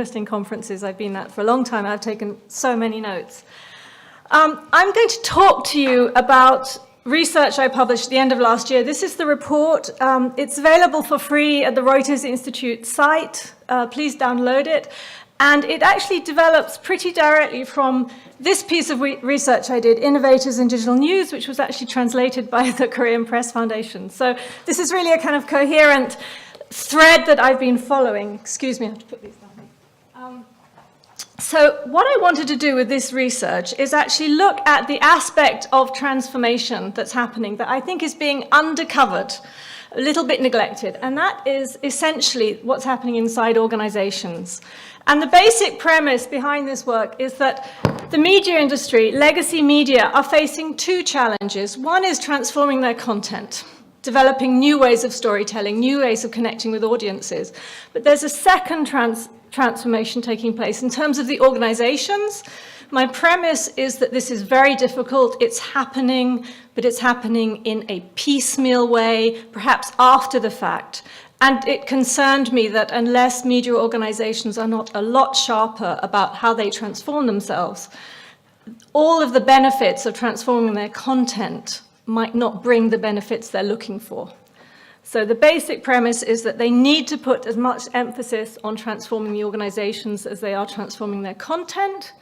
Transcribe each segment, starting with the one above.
Interesting conferences I've been at for a long time. I've taken so many notes. I'm going to talk to you about research I published at the end of last year. This is the report. It's available for free at the Reuters Institute site. Please download it. And it actually develops pretty directly from this piece of research I did, Innovators in Digital News, which was actually translated by the Korean Press Foundation. So this is really a kind of coherent thread that I've been following. Excuse me, I have to put these down. So what I wanted to do with this research is actually look at the aspect of transformation that's happening that I think is being undercovered, a little bit neglected, and that is essentially what's happening inside organizations. And the basic premise behind this work is that the media industry, legacy media, are facing two challenges. One is transforming their content, developing new ways of storytelling, new ways of connecting with audiences. But there's a second transformation taking place in terms of the organizations. My premise is that this is very difficult. It's happening, but it's happening in a piecemeal way, perhaps after the fact. And it concerned me that unless media organizations are not a lot sharper about how they transform themselves, all of the benefits of transforming their content might not bring the benefits they're looking for. So the basic premise is that they need to put as much emphasis on transforming the organizations as they are transforming their content.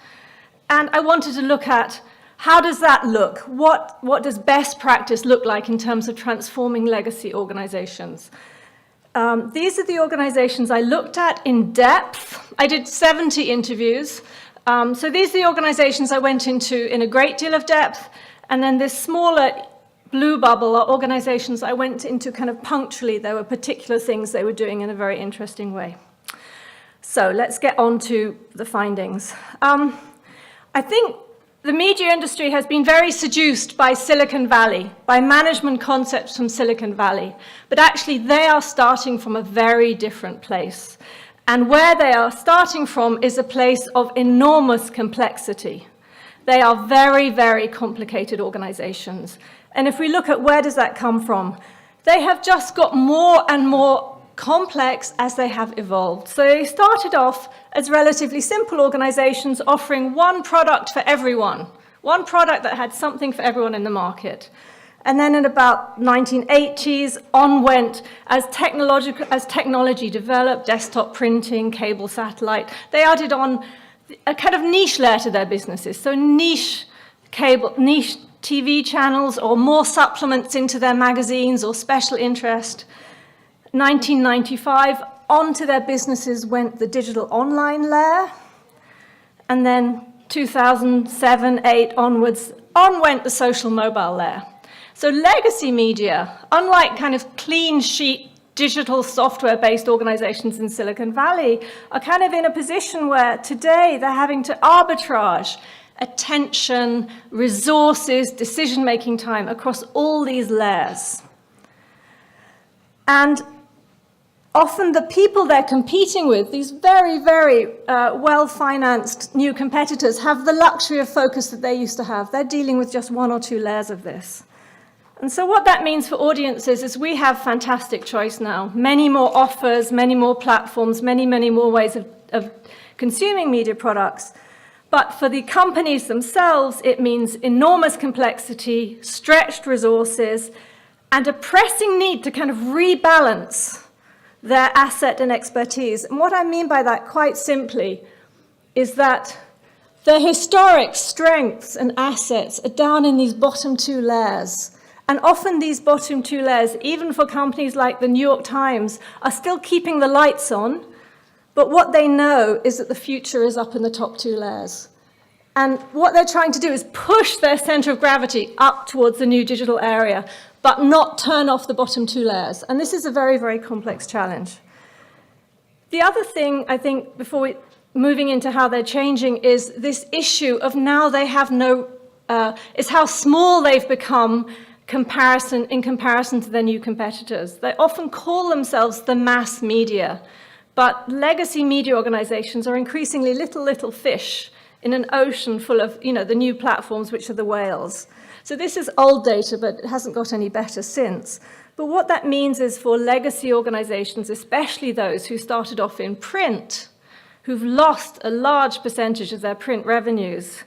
And I wanted to look at how does that look? What does best practice look like in terms of transforming legacy organizations? These are the organizations I looked at in depth. I did 70 interviews. So these are the organizations I went into in a great deal of depth. And then this smaller blue bubble are organizations I went into kind of punctually. There were particular things they were doing in a very interesting way. So let's get on to the findings. I think the media industry has been very seduced by Silicon Valley, by management concepts from Silicon Valley. But actually, they are starting from a very different place. And where they are starting from is a place of enormous complexity. They are very, very complicated organizations. And if we look at where does that come from, they have just got more and more complex as they have evolved. So they started off as relatively simple organizations offering one product for everyone, one product that had something for everyone in the market. And then in about 1980s, on went as technology developed, desktop printing, cable satellite, they added on a kind of niche layer to their businesses. So niche TV channels or more supplements into their magazines or special interest. 1995, onto their businesses went the digital online layer. And then 2007, 8 onwards, on went the social mobile layer. So legacy media, unlike kind of clean sheet digital software-based organizations in Silicon Valley, are kind of in a position where today they're having to arbitrage attention, resources, decision-making time across all these layers. And often the people they're competing with, these very, very well-financed new competitors, have the luxury of focus that they used to have. They're dealing with just one or two layers of this. And so what that means for audiences is we have fantastic choice now. Many more offers, many more platforms, many, many more ways of consuming media products. But for the companies themselves, it means enormous complexity, stretched resources, and a pressing need to kind of rebalance their asset and expertise. And what I mean by that, quite simply, is that their historic strengths and assets are down in these bottom two layers. And often these bottom two layers, even for companies like the New York Times, are still keeping the lights on. But what they know is that the future is up in the top two layers. And what they're trying to do is push their center of gravity up towards the new digital area, but not turn off the bottom two layers. And this is a very, very complex challenge. The other thing, I think, before moving into how they're changing, is this issue of now they have is how small they've become in comparison to their new competitors. They often call themselves the mass media. But legacy media organizations are increasingly little fish in an ocean full of, the new platforms, which are the whales. So this is old data, but it hasn't got any better since. But what that means is for legacy organizations, especially those who started off in print, who've lost a large percentage of their print revenues.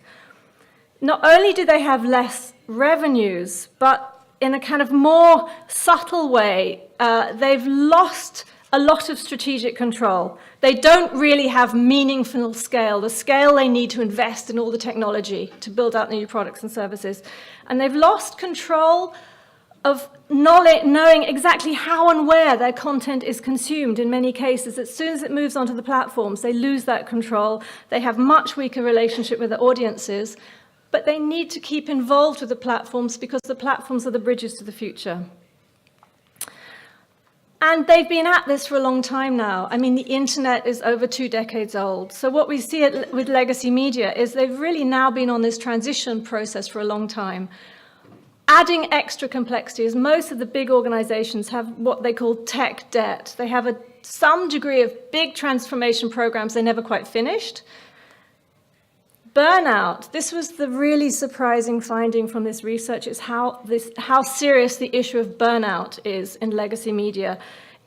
Not only do they have less revenues, but in a kind of more subtle way, they've lost a lot of strategic control. They don't really have meaningful scale, the scale they need to invest in all the technology to build out new products and services. And they've lost control of knowing exactly how and where their content is consumed in many cases. As soon as it moves onto the platforms, they lose that control. They have much weaker relationship with their audiences, but they need to keep involved with the platforms because the platforms are the bridges to the future. And they've been at this for a long time now. I mean, the internet is over 2 decades old. So what we see with legacy media is they've really now been on this transition process for a long time. Adding extra complexity, as most of the big organizations have what they call tech debt. They have some degree of big transformation programs they never quite finished. Burnout, this was the really surprising finding from this research, is how serious the issue of burnout is in legacy media,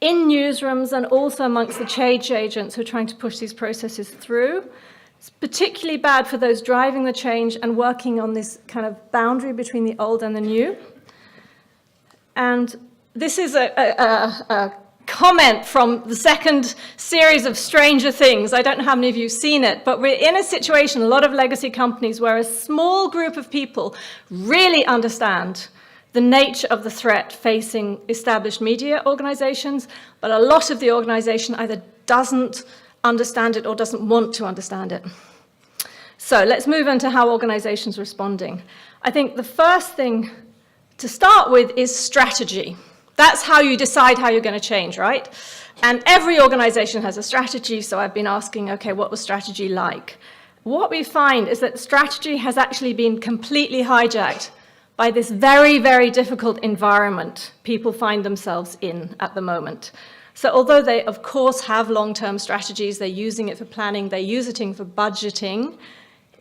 in newsrooms and also amongst the change agents who are trying to push these processes through. It's particularly bad for those driving the change and working on this kind of boundary between the old and the new. And this is a comment from the second series of Stranger Things. I don't know how many of you have seen it, but we're in a situation, a lot of legacy companies, where a small group of people really understand the nature of the threat facing established media organizations, but a lot of the organization either doesn't understand it or doesn't want to understand it. So let's move on to how organizations are responding. I think the first thing to start with is strategy. That's how you decide how you're going to change, right? And every organization has a strategy, so I've been asking, okay, what was strategy like? What we find is that strategy has actually been completely hijacked by this very, very difficult environment people find themselves in at the moment. So although they, of course, have long-term strategies, they're using it for planning, they're using it for budgeting,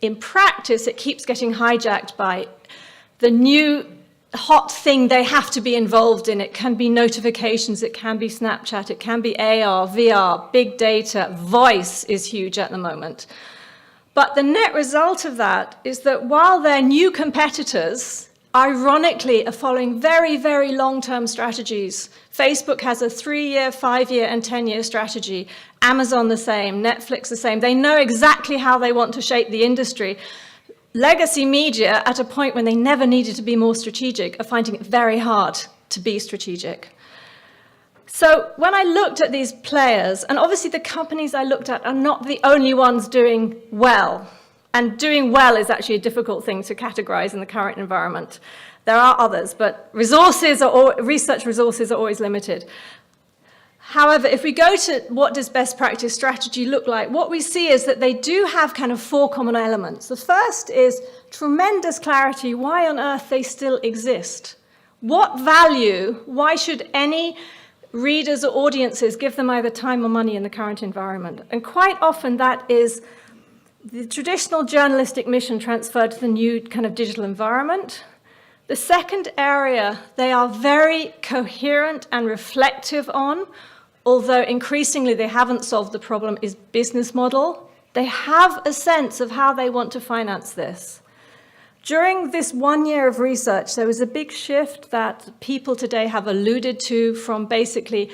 in practice, it keeps getting hijacked by the new hot thing they have to be involved in. It can be notifications, it can be Snapchat, it can be AR, VR, big data, voice is huge at the moment. But the net result of that is that while their new competitors, ironically, are following very, very long-term strategies. Facebook has a 3-year, 5-year, and 10-year strategy. Amazon the same, Netflix the same. They know exactly how they want to shape the industry. Legacy media, at a point when they never needed to be more strategic, are finding it very hard to be strategic. So when I looked at these players, and obviously the companies I looked at are not the only ones doing well. And doing well is actually a difficult thing to categorize in the current environment. There are others, but research resources are always limited. However, if we go to what does best practice strategy look like, what we see is that they do have kind of 4 common elements. The first is tremendous clarity why on earth they still exist. What value, why should any readers or audiences give them either time or money in the current environment? And quite often that is the traditional journalistic mission transferred to the new kind of digital environment. The second area they are very coherent and reflective on, although increasingly they haven't solved the problem, is business model. They have a sense of how they want to finance this. During this 1 year of research, there was a big shift that people today have alluded to from basically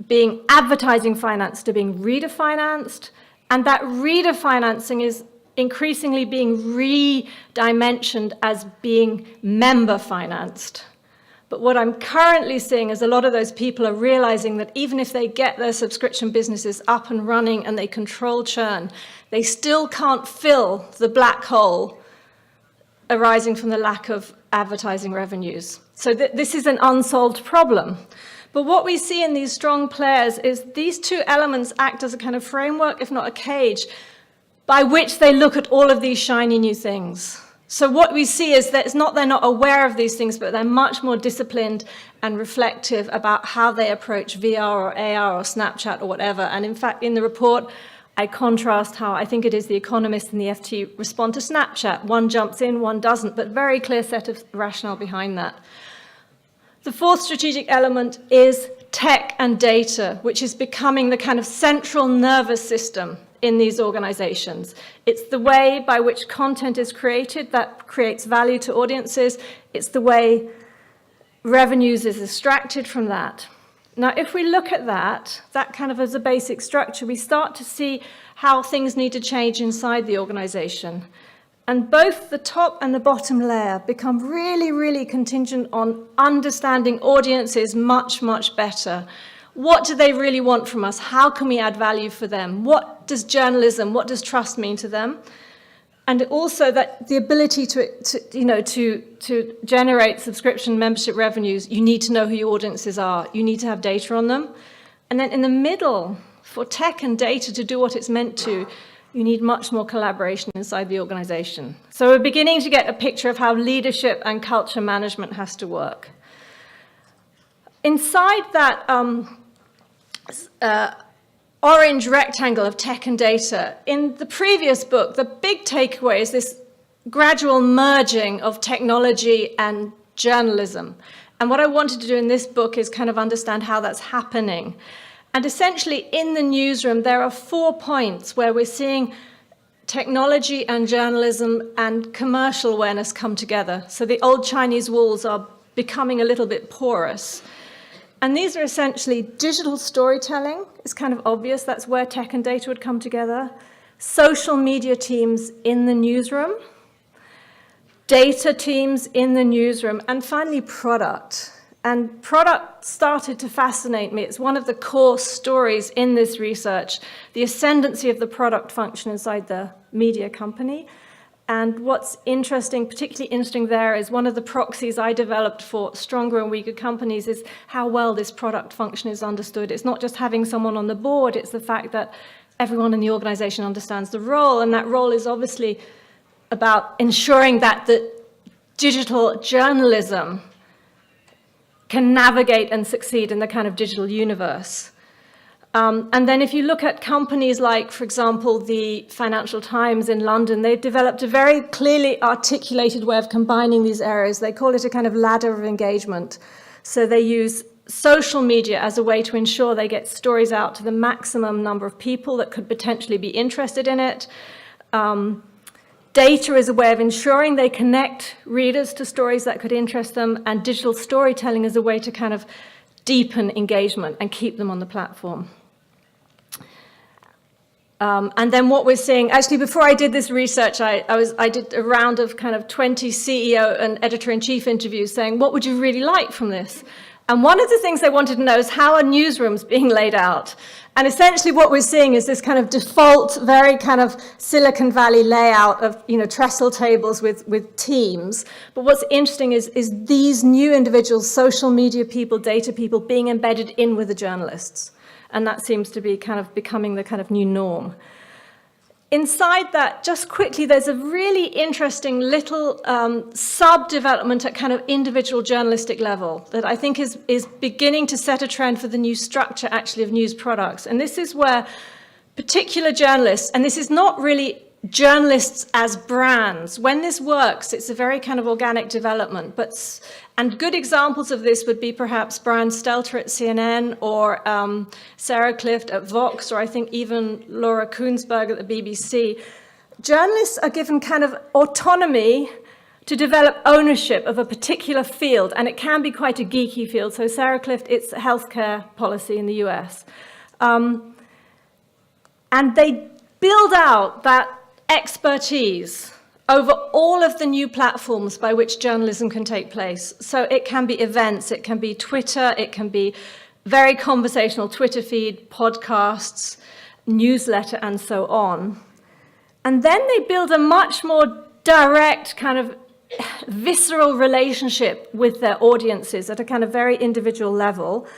being advertising financed to being reader financed, and that reader financing is increasingly being redimensioned as being member financed. But what I'm currently seeing is a lot of those people are realizing that even if they get their subscription businesses up and running and they control churn, they still can't fill the black hole arising from the lack of advertising revenues. So this is an unsolved problem. But what we see in these strong players is these 2 elements act as a kind of framework, if not a cage, by which they look at all of these shiny new things. So what we see is that it's not they're not aware of these things, but they're much more disciplined and reflective about how they approach VR or AR or Snapchat or whatever. And in fact, in the report, I contrast how I think it is the Economist and the FT respond to Snapchat. One jumps in, one doesn't, but very clear set of rationale behind that. The 4th strategic element is tech and data, which is becoming the kind of central nervous system in these organizations. It's the way by which content is created that creates value to audiences. It's the way revenues is extracted from that. Now, if we look at that kind of as a basic structure, we start to see how things need to change inside the organization. And both the top and the bottom layer become really, really contingent on understanding audiences much, much better. What do they really want from us? How can we add value for them? What does journalism, what does trust mean to them? And also that the ability to generate subscription membership revenues, you need to know who your audiences are. You need to have data on them. And then in the middle, for tech and data to do what it's meant to, you need much more collaboration inside the organization. So we're beginning to get a picture of how leadership and culture management has to work. Inside that orange rectangle of tech and data, in the previous book, the big takeaway is this gradual merging of technology and journalism. And what I wanted to do in this book is kind of understand how that's happening. And essentially, in the newsroom, there are 4 points where we're seeing technology and journalism and commercial awareness come together. So the old Chinese walls are becoming a little bit porous. And these are essentially digital storytelling. It's kind of obvious that's where tech and data would come together. Social media teams in the newsroom. Data teams in the newsroom. And finally, product. And product started to fascinate me. It's one of the core stories in this research, the ascendancy of the product function inside the media company. And what's interesting, particularly interesting there, is one of the proxies I developed for stronger and weaker companies is how well this product function is understood. It's not just having someone on the board, it's the fact that everyone in the organization understands the role, and that role is obviously about ensuring that the digital journalism can navigate and succeed in the kind of digital universe. And then if you look at companies like, for example, the Financial Times in London, they've developed a very clearly articulated way of combining these areas. They call it a kind of ladder of engagement. So they use social media as a way to ensure they get stories out to the maximum number of people that could potentially be interested in it. Data is a way of ensuring they connect readers to stories that could interest them, and digital storytelling is a way to kind of deepen engagement and keep them on the platform. And then what we're seeing, actually before I did this research, I did a round of kind of 20 CEO and editor-in-chief interviews saying, what would you really like from this? And one of the things they wanted to know is how are newsrooms being laid out? And essentially what we're seeing is this kind of default, very kind of Silicon Valley layout of, trestle tables with teams. But what's interesting is these new individuals, social media people, data people, being embedded in with the journalists. And that seems to be kind of becoming the kind of new norm. Inside that, just quickly, there's a really interesting little sub-development at kind of individual journalistic level that I think is beginning to set a trend for the new structure, actually, of news products. And this is where particular journalists, and this is not really journalists as brands. When this works, it's a very kind of organic development. And good examples of this would be perhaps Brian Stelter at CNN or Sarah Clift at Vox, or I think even Laura Koonsberg at the BBC. Journalists are given kind of autonomy to develop ownership of a particular field, and it can be quite a geeky field. So Sarah Clift, it's healthcare policy in the US. And they build out that expertise over all of the new platforms by which journalism can take place. So it can be events, it can be Twitter, it can be very conversational Twitter feed, podcasts, newsletter, and so on. And then they build a much more direct kind of visceral relationship with their audiences at a kind of very individual level.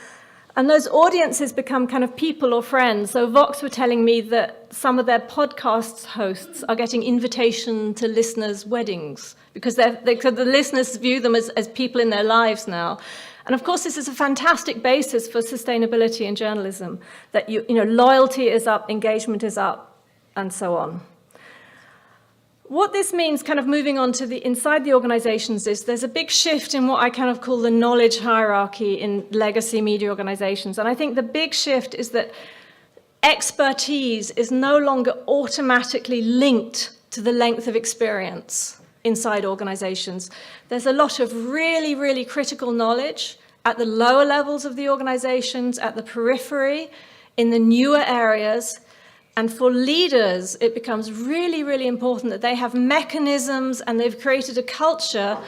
And those audiences become kind of people or friends. So Vox were telling me that some of their podcast hosts are getting invitation to listeners' weddings because the listeners view them as people in their lives now. And of course, this is a fantastic basis for sustainability in journalism, that loyalty is up, engagement is up, and so on. what this means, kind of moving on to the inside the organizations, is there's a big shift in what I kind of call the knowledge hierarchy in legacy media organizations. And I think the big shift is that expertise is no longer automatically linked to the length of experience inside organizations. There's a lot of really, really critical knowledge at the lower levels of the organizations, at the periphery, in the newer areas. And for leaders, it becomes really, really important that they have mechanisms and they've created a culture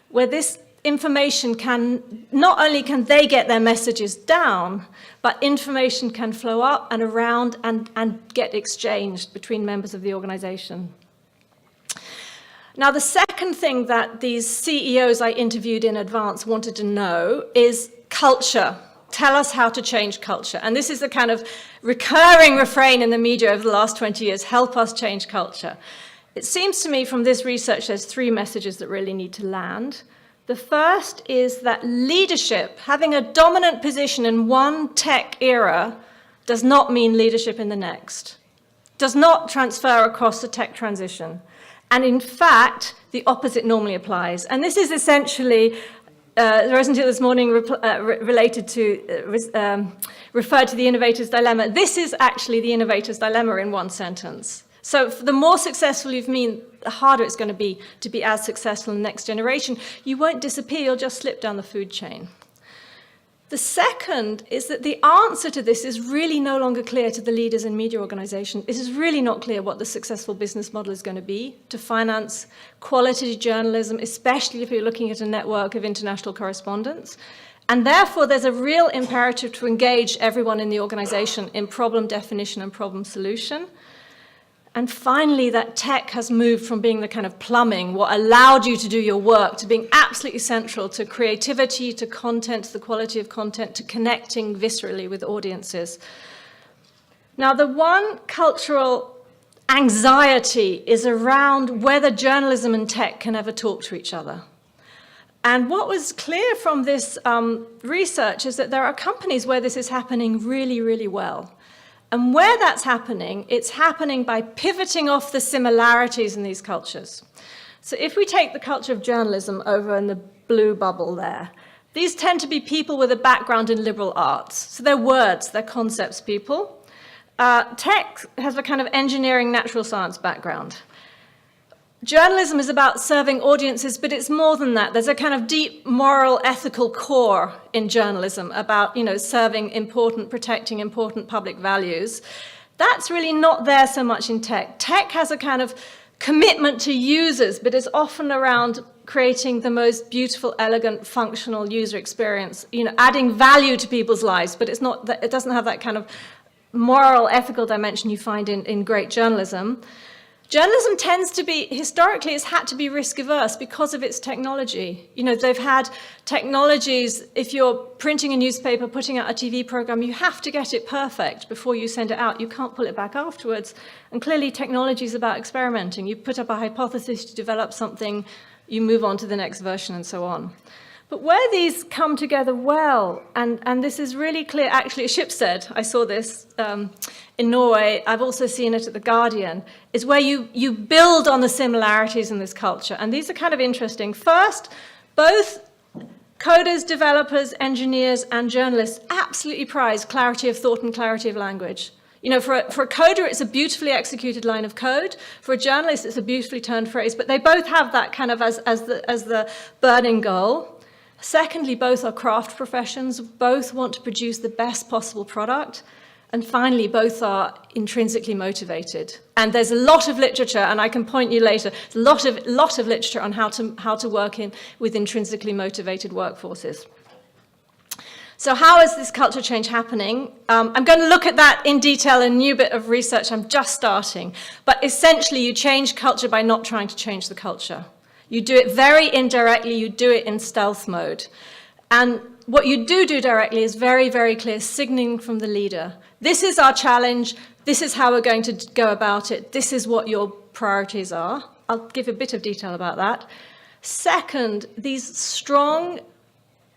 where this information can, not only can they get their messages down, but information can flow up and around and get exchanged between members of the organization. Now, the second thing that these CEOs I interviewed in advance wanted to know is culture. Tell us how to change culture. And this is a kind of recurring refrain in the media over the last 20 years, help us change culture. It seems to me from this research there's three messages that really need to land. The first is that leadership, having a dominant position in one tech era, does not mean leadership in the next, does not transfer across the tech transition. And in fact, the opposite normally applies. And this is essentially Rosenthal this morning referred to the innovator's dilemma. This is actually the innovator's dilemma in one sentence. So the more successful you've been, the harder it's going to be as successful in the next generation. You won't disappear, you'll just slip down the food chain. The second is that the answer to this is really no longer clear to the leaders in media organizations. It is really not clear what the successful business model is going to be to finance quality journalism, especially if you're looking at a network of international correspondents. And therefore, there's a real imperative to engage everyone in the organization in problem definition and problem solution. And finally, that tech has moved from being the kind of plumbing, what allowed you to do your work, to being absolutely central to creativity, to content, to the quality of content, to connecting viscerally with audiences. Now, the one cultural anxiety is around whether journalism and tech can ever talk to each other. And what was clear from this research is that there are companies where this is happening really, really well. And where that's happening, it's happening by pivoting off the similarities in these cultures. So if we take the culture of journalism over in the blue bubble there, these tend to be people with a background in liberal arts. So they're words, they're concepts people. Tech has a kind of engineering, natural science background. Journalism is about serving audiences, but it's more than that. There's a kind of deep moral, ethical core in journalism about, serving important, protecting important public values. That's really not there so much in tech. Tech has a kind of commitment to users, but it's often around creating the most beautiful, elegant, functional user experience, adding value to people's lives, but it doesn't have that kind of moral, ethical dimension you find in great journalism. Journalism tends to be, historically, it's had to be risk averse because of its technology. They've had technologies, if you're printing a newspaper, putting out a TV program, you have to get it perfect before you send it out. You can't pull it back afterwards. And clearly, technology is about experimenting. You put up a hypothesis, you develop something, you move on to the next version, and so on. But where these come together well, and this is really clear, actually, at Schibsted, I saw this in Norway, I've also seen it at The Guardian, is where you build on the similarities in this culture. And these are kind of interesting. First, both coders, developers, engineers, and journalists absolutely prize clarity of thought and clarity of language. For a coder, it's a beautifully executed line of code. For a journalist, it's a beautifully turned phrase. But they both have that kind of as the burning goal. Secondly, both are craft professions. Both want to produce the best possible product. And finally, both are intrinsically motivated. And there's a lot of literature, and I can point you later, a lot of literature on how to work with intrinsically motivated workforces. So how is this culture change happening? I'm going to look at that in detail in a new bit of research. I'm just starting. But essentially, you change culture by not trying to change the culture. You do it very indirectly. You do it in stealth mode. And what you do directly is very, very clear signaling from the leader. This is our challenge. This is how we're going to go about it. This is what your priorities are. I'll give a bit of detail about that. Second, these strong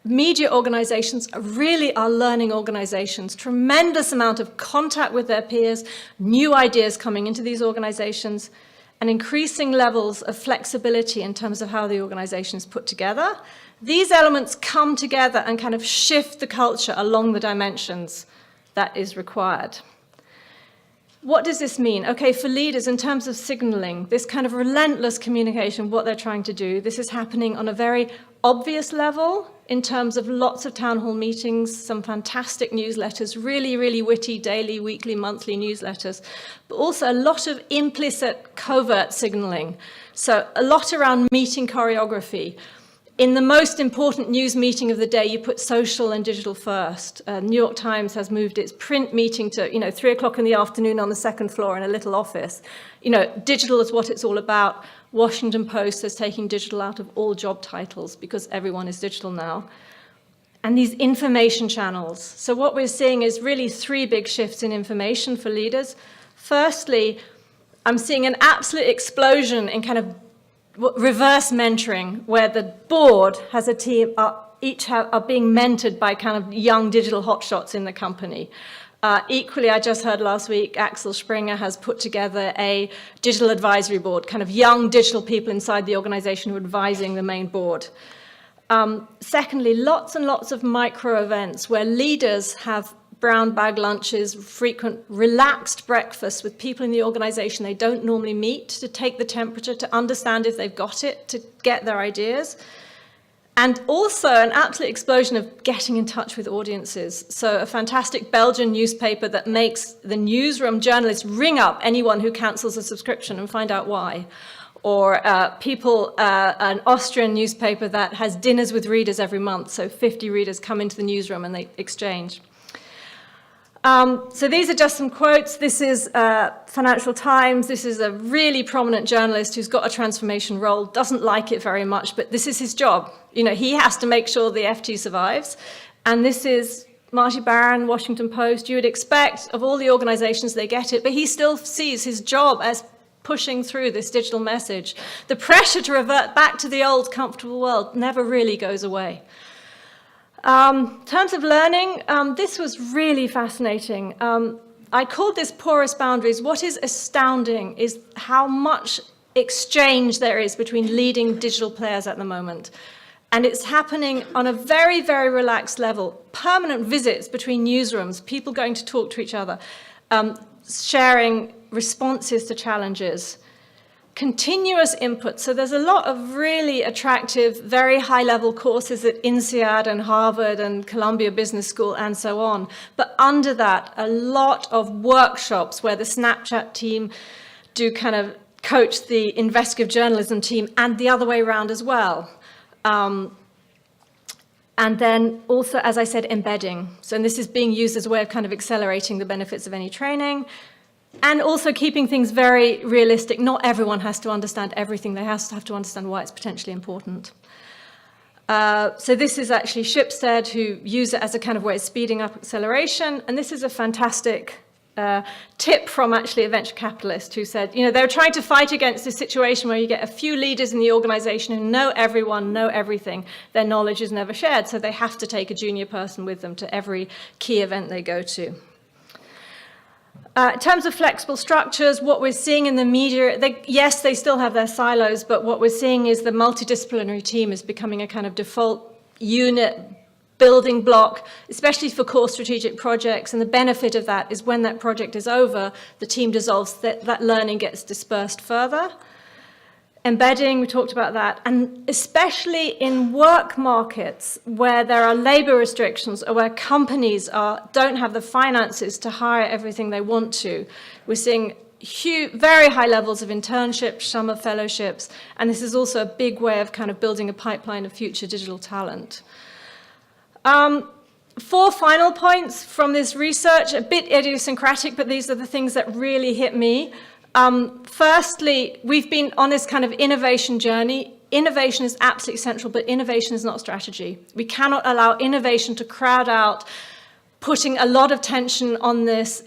media organizations really are learning organizations. Tremendous amount of contact with their peers, new ideas coming into these organizations. and increasing levels of flexibility in terms of how the organization is put together. These elements come together and kind of shift the culture along the dimensions that is required. What does this mean? Okay, for leaders, in terms of signaling, this kind of relentless communication, what they're trying to do, this is happening on a very obvious level in terms of lots of town hall meetings, some fantastic newsletters, really, really witty daily, weekly, monthly newsletters, but also a lot of implicit covert signaling. So a lot around meeting choreography. In the most important news meeting of the day, you put social and digital first. New York Times has moved its print meeting to, 3 o'clock in the afternoon on the second floor in a little office. Digital is what it's all about. Washington Post is taking digital out of all job titles because everyone is digital now. And these information channels. So what we're seeing is really 3 big shifts in information for leaders. Firstly, I'm seeing an absolute explosion in kind of reverse mentoring, where the board has a team, each are being mentored by kind of young digital hotshots in the company. Equally, I just heard last week, Axel Springer has put together a digital advisory board, kind of young digital people inside the organization who are advising the main board. Secondly, lots and lots of micro events where leaders have brown bag lunches, frequent relaxed breakfasts with people in the organization they don't normally meet to take the temperature, to understand if they've got it, to get their ideas. And also an absolute explosion of getting in touch with audiences. So a fantastic Belgian newspaper that makes the newsroom journalists ring up anyone who cancels a subscription and find out why. Or an Austrian newspaper that has dinners with readers every month. So 50 readers come into the newsroom and they exchange. So these are just some quotes. This is Financial Times. This is a really prominent journalist who's got a transformation role, doesn't like it very much, but this is his job. He has to make sure the FT survives. And this is Marty Baron, Washington Post. You would expect of all the organizations they get it, but he still sees his job as pushing through this digital message. The pressure to revert back to the old comfortable world never really goes away. In terms of learning, this was really fascinating. I called this porous boundaries. What is astounding is how much exchange there is between leading digital players at the moment. And it's happening on a very, very relaxed level. Permanent visits between newsrooms, people going to talk to each other, sharing responses to challenges. Continuous input. So there's a lot of really attractive, very high-level courses at INSEAD and Harvard and Columbia Business School and so on. But under that, a lot of workshops where the Snapchat team do kind of coach the investigative journalism team and the other way around as well. And then also, as I said, embedding. So this is being used as a way of kind of accelerating the benefits of any training. And also keeping things very realistic. Not everyone has to understand everything. They have to understand why it's potentially important. So this is actually Shipstead, who use it as a kind of way of speeding up acceleration. And this is a fantastic tip from actually a venture capitalist who said, they're trying to fight against this situation where you get a few leaders in the organization who know everyone, know everything. Their knowledge is never shared, so they have to take a junior person with them to every key event they go to. In terms of flexible structures, what we're seeing in the media, yes, they still have their silos, but what we're seeing is the multidisciplinary team is becoming a kind of default unit building block, especially for core strategic projects. And the benefit of that is when that project is over, the team dissolves, that learning gets dispersed further. Embedding, we talked about that, and especially in work markets where there are labor restrictions or where companies don't have the finances to hire everything they want to. We're seeing very high levels of internships, summer fellowships, and this is also a big way of kind of building a pipeline of future digital talent. 4 final points from this research, a bit idiosyncratic, but these are the things that really hit me. Firstly, we've been on this kind of innovation journey. Innovation is absolutely central, but innovation is not strategy. We cannot allow innovation to crowd out putting a lot of attention on this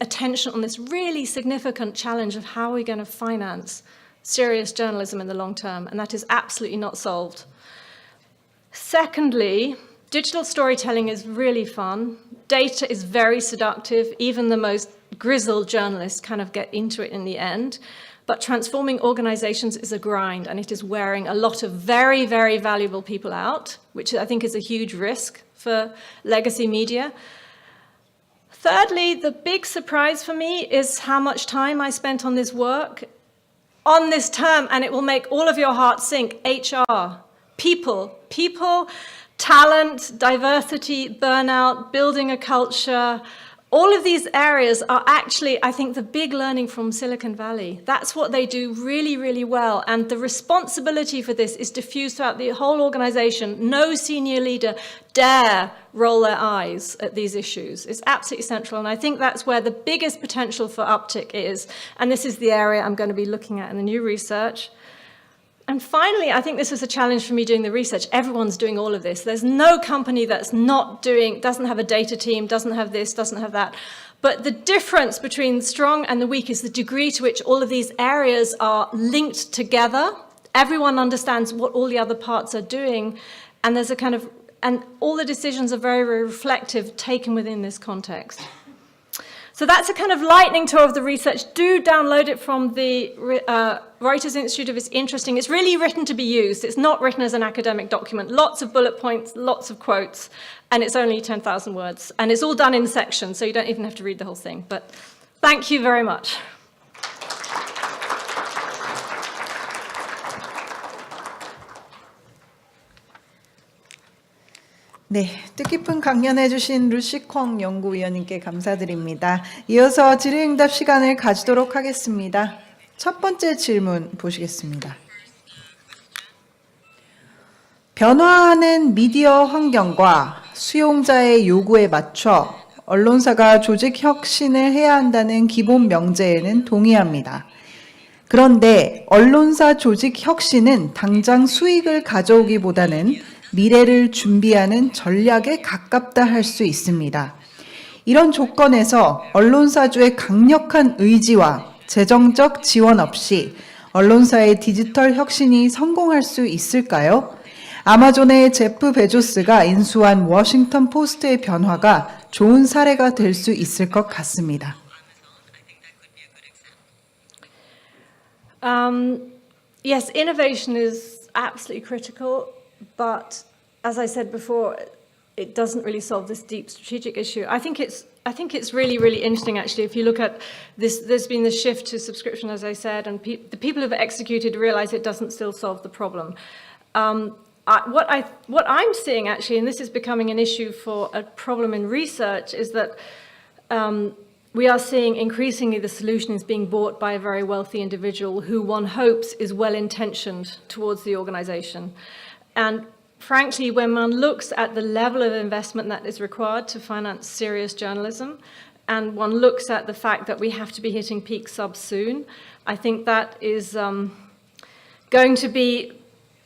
really significant challenge of how we're going to finance serious journalism in the long term, and that is absolutely not solved. Secondly, digital storytelling is really fun. Data is very seductive. Even the most grizzled journalists kind of get into it in the end. But transforming organizations is a grind, and it is wearing a lot of very, very valuable people out, which I think is a huge risk for legacy media. Thirdly, the big surprise for me is how much time I spent on this work, on this term, and it will make all of your hearts sink. HR, people, talent, diversity, burnout, building a culture. All of these areas are actually, I think, the big learning from Silicon Valley. That's what they do really, really well. And the responsibility for this is diffused throughout the whole organization. No senior leader dare roll their eyes at these issues. It's absolutely central. And I think that's where the biggest potential for uptick is. And this is the area I'm going to be looking at in the new research. And finally, I think this is a challenge for me doing the research. Everyone's doing all of this. There's no company that's not doing, doesn't have a data team, doesn't have this, doesn't have that. But the difference between the strong and the weak is the degree to which all of these areas are linked together. Everyone understands what all the other parts are doing. And there's a kind of, and all the decisions are very, very reflective, taken within this context. So that's a kind of lightning tour of the research. Do download it from the Reuters Institute if it's interesting. It's really written to be used. It's not written as an academic document. Lots of bullet points, lots of quotes, and it's only 10,000 words. And it's all done in sections, so you don't even have to read the whole thing. But thank you very much. 네, 뜻깊은 강연해 주신 루시 콩 연구위원님께 감사드립니다. 이어서 질의응답 시간을 가지도록 하겠습니다. 첫 번째 질문 보시겠습니다. 변화하는 미디어 환경과 수용자의 요구에 맞춰 언론사가 조직 혁신을 해야 한다는 기본 명제에는 동의합니다. 그런데 언론사 조직 혁신은 당장 수익을 가져오기보다는 미래를 준비하는 전략에 가깝다 할 수 있습니다. 이런 조건에서 언론사주의 강력한 의지와 재정적 지원 없이 언론사의 디지털 혁신이 성공할 수 있을까요? 아마존의 제프 베조스가 인수한 워싱턴 포스트의 변화가 좋은 사례가 될 수 있을 것 같습니다. Yes, innovation is absolutely critical. But as I said before, it doesn't really solve this deep strategic issue. I think it's really, really interesting, actually, if you look at this, there's been the shift to subscription, as I said, and the people who've executed realize it doesn't still solve the problem. What I'm seeing, actually, and this is becoming an issue for a problem in research, is that we are seeing increasingly the solution is being bought by a very wealthy individual who one hopes is well-intentioned towards the organization. And frankly, when one looks at the level of investment that is required to finance serious journalism, and one looks at the fact that we have to be hitting peak subs soon, I think that is going to be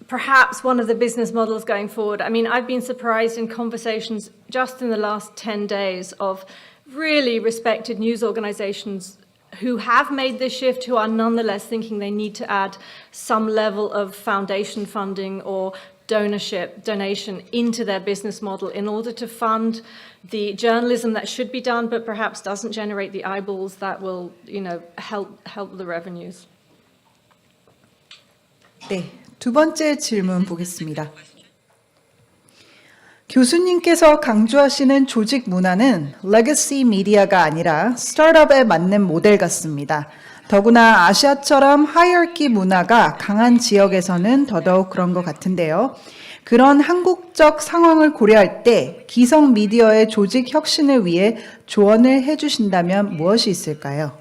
perhaps one of the business models going forward. I mean, I've been surprised in conversations just in the last 10 days of really respected news organizations who have made this shift, who are nonetheless thinking they need to add some level of foundation funding or donation into their business model in order to fund the journalism that should be done, but perhaps doesn't generate the eyeballs that will, help the revenues. 네, 두 번째 질문 보겠습니다. 교수님께서 강조하시는 조직 문화는 레거시 미디어가 아니라 스타트업에 맞는 모델 같습니다. 더구나 아시아처럼 하이어키 문화가 강한 지역에서는 더더욱 그런 것 같은데요. 그런 한국적 상황을 고려할 때 기성 미디어의 조직 혁신을 위해 조언을 해주신다면 무엇이 있을까요?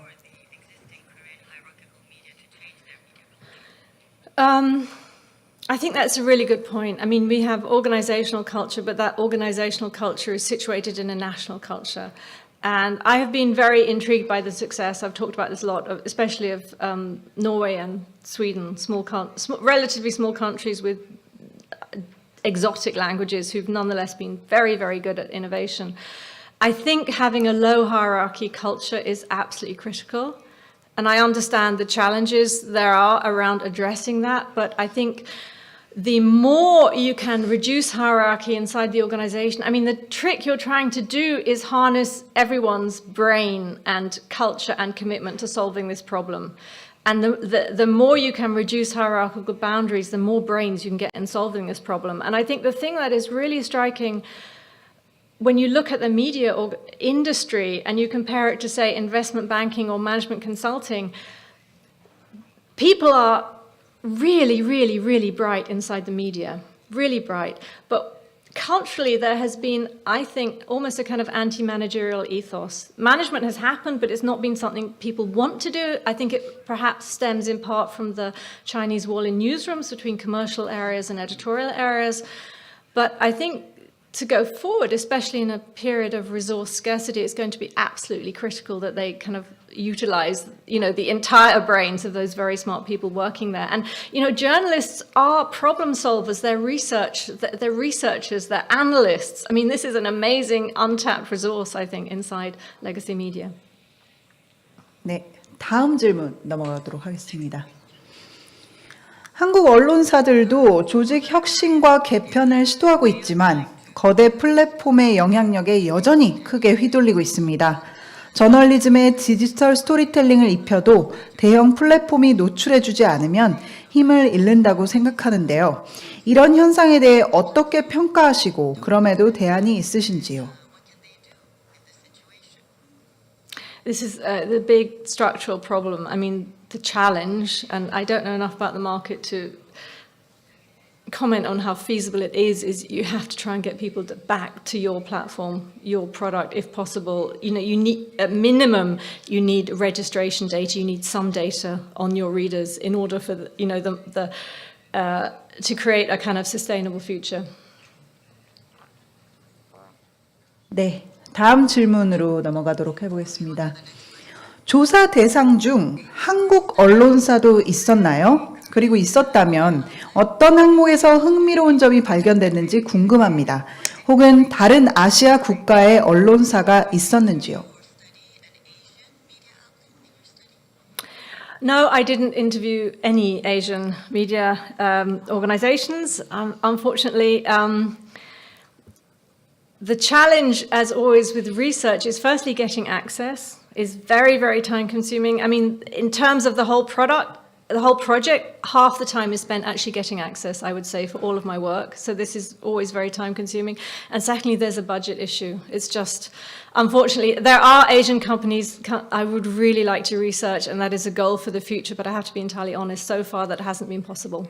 I think that's a really good point. I mean, we have organizational culture, but that organizational culture is situated in a national culture. And I have been very intrigued by the success, I've talked about this a lot, especially of Norway and Sweden, relatively small countries with exotic languages who've nonetheless been very, very good at innovation. I think having a low hierarchy culture is absolutely critical. And I understand the challenges there are around addressing that, but I think the more you can reduce hierarchy inside the organization. I mean, the trick you're trying to do is harness everyone's brain and culture and commitment to solving this problem. And the more you can reduce hierarchical boundaries, the more brains you can get in solving this problem. And I think the thing that is really striking when you look at the media or industry and you compare it to, say, investment banking or management consulting, people are really, really, really bright inside the media, really bright. But culturally, there has been, I think, almost a kind of anti-managerial ethos. Management has happened, but it's not been something people want to do. I think it perhaps stems in part from the Chinese wall in newsrooms between commercial areas and editorial areas. But I think to go forward, especially in a period of resource scarcity, it's going to be absolutely critical that they kind of utilize, the entire brains of those very smart people working there. And, journalists are problem solvers. They're researchers, they're analysts. I mean, this is an amazing untapped resource, I think, inside legacy media. 네, 다음 질문 넘어가도록 하겠습니다. 한국 언론사들도 조직 혁신과 개편을 시도하고 있지만 거대 플랫폼의 영향력에 여전히 크게 휘둘리고 있습니다. 저널리즘의 디지털 스토리텔링을 입혀도 대형 플랫폼이 노출해주지 않으면 힘을 잃는다고 생각하는데요. 이런 현상에 대해 어떻게 평가하시고 그럼에도 대안이 있으신지요? This is the big structural problem. I mean, the challenge, and I don't know enough about the market to comment on how feasible it is you have to try and get people back to your platform, your product, if possible. You need, at minimum, you need registration data. You need some data on your readers in order for to create a kind of sustainable future. 네, 다음 질문으로 넘어가도록 해보겠습니다. 조사 대상 중 한국 언론사도 있었나요? 그리고 있었다면 어떤 항목에서 흥미로운 점이 발견됐는지 궁금합니다. 혹은 다른 아시아 국가의 언론사가 있었는지요? No, I didn't interview any Asian media organizations. Unfortunately, the challenge, as always with research, is firstly getting access. Is very, very time consuming. I mean, in terms of the whole product, the whole project, half the time is spent actually getting access, I would say, for all of my work. So this is always very time consuming. And secondly, there's a budget issue. It's just, unfortunately, there are Asian companies I would really like to research, and that is a goal for the future, but I have to be entirely honest, so far that hasn't been possible.